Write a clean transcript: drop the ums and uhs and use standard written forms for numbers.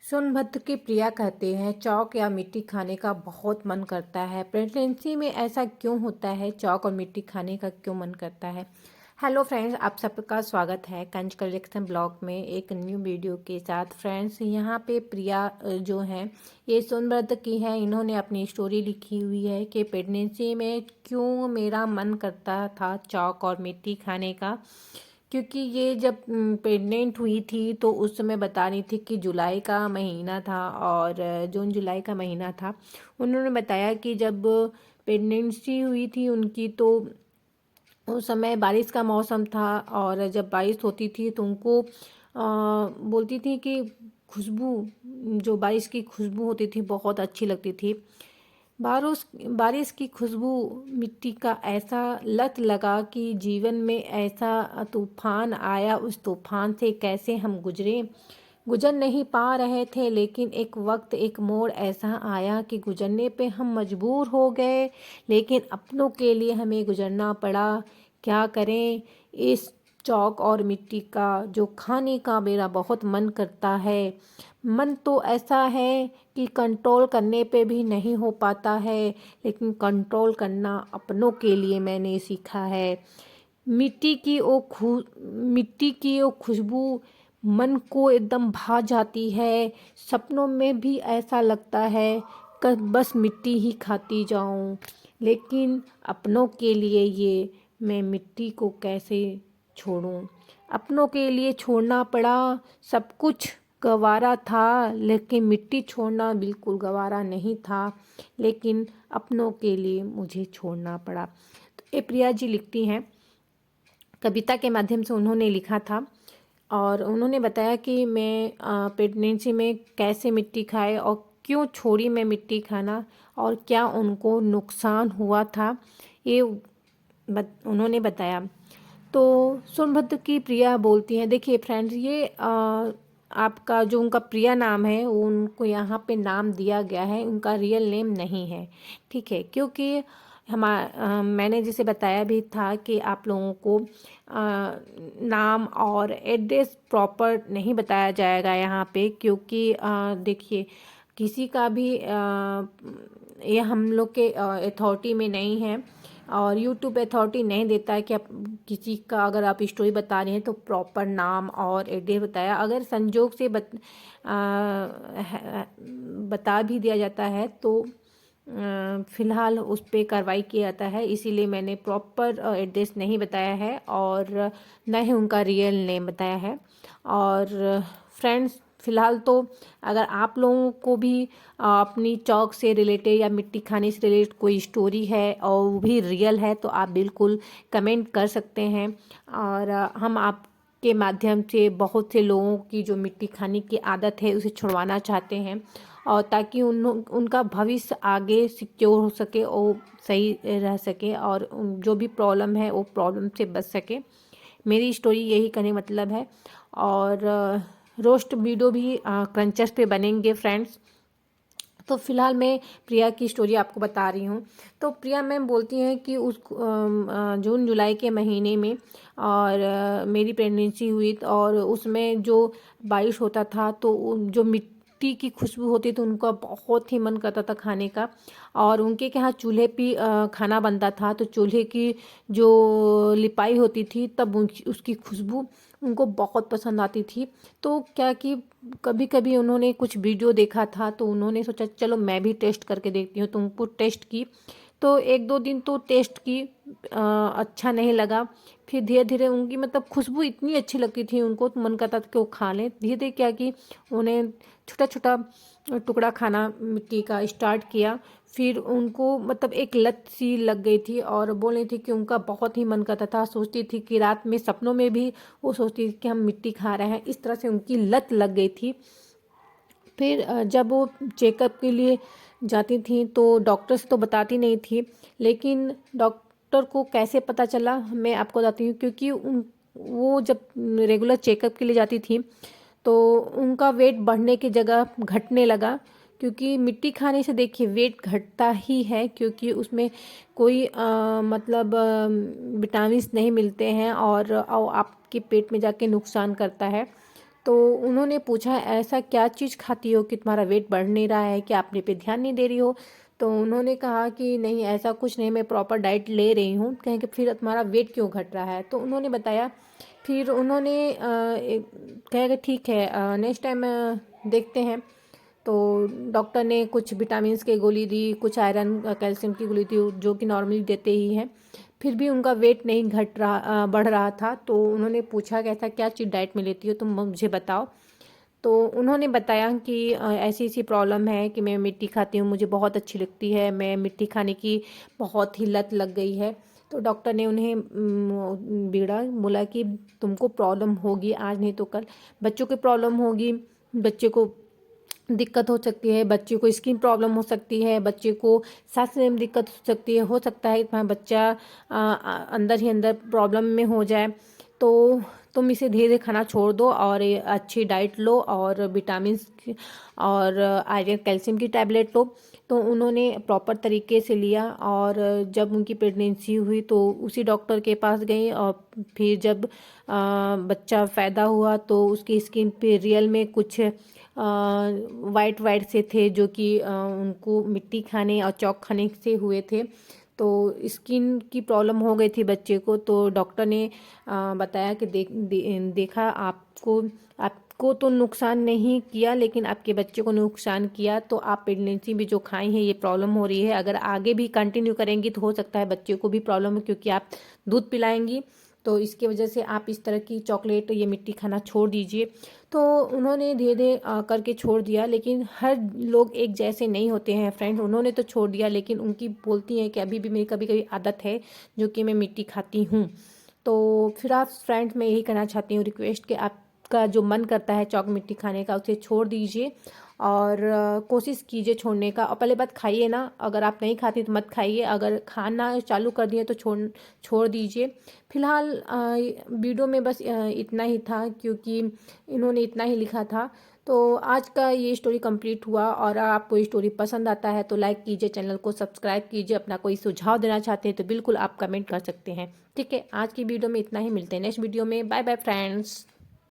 सोनभद्र की प्रिया कहते हैं चौक या मिट्टी खाने का बहुत मन करता है। प्रेगनेंसी में ऐसा क्यों होता है? चौक और मिट्टी खाने का क्यों मन करता है? हेलो फ्रेंड्स, आप सबका स्वागत है कंच कलेक्शन ब्लॉग में एक न्यू वीडियो के साथ। फ्रेंड्स, यहाँ पे प्रिया जो हैं ये सोनभद्र की है। इन्होंने अपनी स्टोरी लिखी हुई है कि प्रेगनेंसी में क्यों मेरा मन करता था चौक और मिट्टी खाने का। क्योंकि ये जब प्रेग्नेंट हुई थी तो उस समय बता रही थी कि जुलाई का महीना था और जून जुलाई का महीना था। उन्होंने बताया कि जब प्रेगनेंसी हुई थी उनकी तो उस समय बारिश का मौसम था और जब बारिश होती थी तो उनको बोलती थी कि खुशबू, जो बारिश की खुशबू होती थी बहुत अच्छी लगती थी। बारिश बारिश की खुशबू, मिट्टी का ऐसा लत लगा कि जीवन में ऐसा तूफान आया। उस तूफान से कैसे हम गुजर नहीं पा रहे थे, लेकिन एक वक्त एक मोड़ ऐसा आया कि गुजरने पे हम मजबूर हो गए, लेकिन अपनों के लिए हमें गुजरना पड़ा। क्या करें? इस चौक और मिट्टी का जो खाने का मेरा बहुत मन करता है। मन तो ऐसा है कि कंट्रोल करने पे भी नहीं हो पाता है, लेकिन कंट्रोल करना अपनों के लिए मैंने सीखा है। मिट्टी की वो खुशबू मन को एकदम भा जाती है। सपनों में भी ऐसा लगता है कि बस मिट्टी ही खाती जाऊं, लेकिन अपनों के लिए ये मैं मिट्टी को कैसे छोड़ूं? अपनों के लिए छोड़ना पड़ा। सब कुछ गंवारा था, लेकिन मिट्टी छोड़ना बिल्कुल गंवारा नहीं था, लेकिन अपनों के लिए मुझे छोड़ना पड़ा। तो ये प्रिया जी लिखती हैं, कविता के माध्यम से उन्होंने लिखा था और उन्होंने बताया कि मैं प्रेगनेंसी में कैसे मिट्टी खाए और क्यों छोड़ी मैं मिट्टी खाना और क्या उनको नुकसान हुआ था, ये उन्होंने बताया। तो सोनभद्र की प्रिया बोलती हैं, देखिए फ्रेंड्स, ये आपका जो उनका प्रिया नाम है वो उनको यहाँ पे नाम दिया गया है, उनका रियल नेम नहीं है, ठीक है? क्योंकि मैंने जिसे बताया भी था कि आप लोगों को नाम और एड्रेस प्रॉपर नहीं बताया जाएगा यहाँ पे, क्योंकि देखिए किसी का भी ये हम लोग के अथॉरिटी में नहीं है और यूट्यूब अथॉरिटी नहीं देता है कि आप किसी का अगर आप स्टोरी बता रहे हैं तो प्रॉपर नाम और एड्रेस बताया। अगर संजोग से बता भी दिया जाता है तो फ़िलहाल उस पर कार्रवाई किया जाता है, इसीलिए मैंने प्रॉपर एड्रेस नहीं बताया है और न ही उनका रियल नेम बताया है। और फ्रेंड्स, फ़िलहाल तो अगर आप लोगों को भी अपनी चौक से रिलेटेड या मिट्टी खाने से रिलेटेड कोई स्टोरी है और वो भी रियल है तो आप बिल्कुल कमेंट कर सकते हैं और हम आपके माध्यम से बहुत से लोगों की जो मिट्टी खाने की आदत है उसे छुड़वाना चाहते हैं और ताकि उनका भविष्य आगे सिक्योर हो सके और सही रह सके और जो भी प्रॉब्लम है वो प्रॉब्लम से बच सके। मेरी स्टोरी यही कहने मतलब है। और रोस्ट वीडियो भी क्रंचर्स पे बनेंगे फ्रेंड्स। तो फिलहाल मैं प्रिया की स्टोरी आपको बता रही हूँ। तो प्रिया मैम बोलती हैं कि उस जून जुलाई के महीने में और मेरी प्रेगनेंसी हुई और उसमें जो बारिश होता था तो जो मिट्टी की खुशबू होती तो उनका बहुत ही मन करता था खाने का। और उनके यहाँ चूल्हे पे खाना बनता था तो चूल्हे की जो लिपाई होती थी तब उसकी खुशबू उनको बहुत पसंद आती थी। तो क्या कि कभी कभी उन्होंने कुछ वीडियो देखा था तो उन्होंने सोचा चलो मैं भी टेस्ट करके देखती हूँ, तो उनको टेस्ट की तो एक दो दिन तो टेस्ट की अच्छा नहीं लगा। फिर धीरे धीरे उनकी मतलब खुशबू इतनी अच्छी लगती थी उनको तो मन करता था कि वो खा लें। धीरे धीरे क्या कि उन्हें छोटा छोटा टुकड़ा खाना मिट्टी का स्टार्ट किया। फिर उनको मतलब एक लत सी लग गई थी और बोल रही थी कि उनका बहुत ही मन करता था। सोचती थी कि रात में सपनों में भी वो सोचती थी कि हम मिट्टी खा रहे हैं, इस तरह से उनकी लत लग गई थी। फिर जब वो चेकअप के लिए जाती थी तो डॉक्टर से तो बताती नहीं थी, लेकिन डॉक्टर को कैसे पता चला मैं आपको बताती हूँ। क्योंकि वो जब रेगुलर चेकअप के लिए जाती थी तो उनका वेट बढ़ने की जगह घटने लगा। क्योंकि मिट्टी खाने से देखिए वेट घटता ही है, क्योंकि उसमें कोई मतलब विटामिन्स नहीं मिलते हैं और आपके पेट में जाके नुकसान करता है। तो उन्होंने पूछा ऐसा क्या चीज़ खाती हो कि तुम्हारा वेट बढ़ नहीं रहा है, क्या अपने पे ध्यान नहीं दे रही हो? तो उन्होंने कहा कि नहीं ऐसा कुछ नहीं, मैं प्रॉपर डाइट ले रही हूँ। कहें कि फिर तुम्हारा वेट क्यों घट रहा है? तो उन्होंने बताया। फिर उन्होंने कहा कि ठीक है नेक्स्ट टाइम देखते हैं। तो डॉक्टर ने कुछ विटामिन्स की गोली दी, कुछ आयरन कैल्शियम की गोली दी जो कि नॉर्मली देते ही हैं। फिर भी उनका वेट नहीं बढ़ रहा था। तो उन्होंने पूछा कि ऐसा क्या चीज़ डाइट में लेती हो तुम मुझे बताओ। तो उन्होंने बताया कि ऐसी ऐसी प्रॉब्लम है कि मैं मिट्टी खाती हूँ, मुझे बहुत अच्छी लगती है, मैं मिट्टी खाने की बहुत ही लत लग गई है। तो डॉक्टर ने उन्हें बोला कि तुमको प्रॉब्लम होगी, आज नहीं तो कल बच्चों को प्रॉब्लम होगी, बच्चे को दिक्कत हो सकती है, बच्चे को स्किन प्रॉब्लम हो सकती है, बच्चे को सांस लेने में दिक्कत हो सकती है, हो सकता है कि बच्चा अंदर ही अंदर प्रॉब्लम में हो जाए। तो तुम इसे धीरे धीरे खाना छोड़ दो और ये अच्छी डाइट लो और विटामिन्स और आयरन कैल्शियम की टैबलेट लो। तो उन्होंने प्रॉपर तरीके से लिया और जब उनकी प्रेगनेंसी हुई तो उसी डॉक्टर के पास गई। और फिर जब बच्चा पैदा हुआ तो उसकी स्किन पे रियल में कुछ वाइट वाइट से थे जो कि उनको मिट्टी खाने और चौक खाने से हुए थे। तो स्किन की प्रॉब्लम हो गई थी बच्चे को। तो डॉक्टर ने बताया कि देखा आपको तो नुकसान नहीं किया लेकिन आपके बच्चे को नुकसान किया। तो आप प्रेगनेंसी में जो खाई हैं ये प्रॉब्लम हो रही है, अगर आगे भी कंटिन्यू करेंगी तो हो सकता है बच्चे को भी प्रॉब्लम हो, क्योंकि आप दूध पिलाएंगी तो इसकी वजह से आप इस तरह की चॉकलेट ये मिट्टी खाना छोड़ दीजिए। तो उन्होंने धीरे धीरे करके छोड़ दिया, लेकिन हर लोग एक जैसे नहीं होते हैं फ्रेंड्स। उन्होंने तो छोड़ दिया लेकिन उनकी बोलती हैं कि अभी भी मेरी कभी कभी आदत है जो कि मैं मिट्टी खाती हूँ। तो फिर आप फ्रेंड्स मैं यही कहना चाहती हूँ रिक्वेस्ट कि आपका जो मन करता है चौक मिट्टी खाने का उसे छोड़ दीजिए और कोशिश कीजिए छोड़ने का। और पहले बात खाइए ना, अगर आप नहीं खाती तो मत खाइए, अगर खाना चालू कर दिए तो छोड़ दीजिए। फिलहाल वीडियो में बस इतना ही था क्योंकि इन्होंने इतना ही लिखा था। तो आज का ये स्टोरी कंप्लीट हुआ और आपको ये स्टोरी पसंद आता है तो लाइक कीजिए, चैनल को सब्सक्राइब कीजिए। अपना कोई सुझाव देना चाहते हैं तो बिल्कुल आप कमेंट कर सकते हैं। ठीक है, आज की वीडियो में इतना ही, मिलते हैं नेक्स्ट वीडियो में। Bye bye friends.